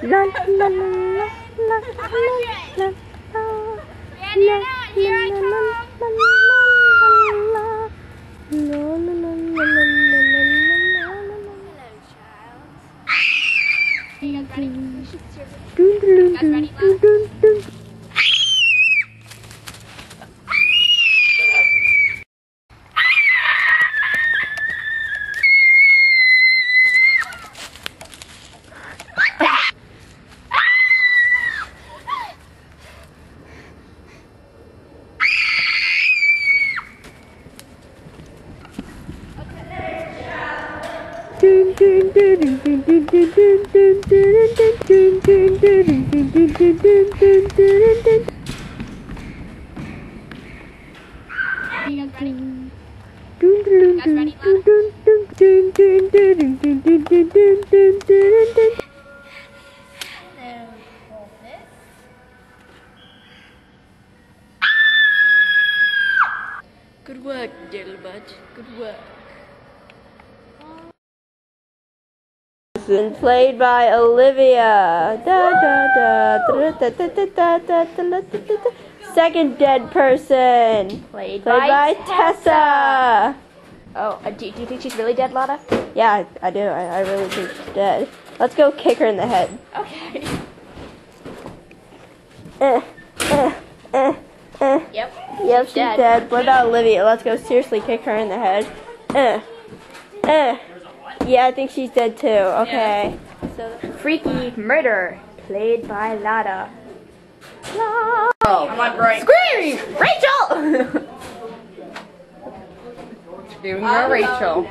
La la la la la la la. Here I Good work, Diddlebud. Good work. Played by Olivia. Da, da, da, da, da, da, da, da, da, da, da, da. Second dead person. Played by Tessa. Oh, do you think she's really dead, Lotta? Yeah, I do. I really think she's dead. Let's go kick her in the head. Okay. Yep. Yep, she's dead. What about Olivia? Let's go seriously kick her in the head. Yeah, I think she's dead too. Okay. So Freaky murder. Played by Lotta. oh. I'm on break. Scream! Rachel! Doing your Rachel.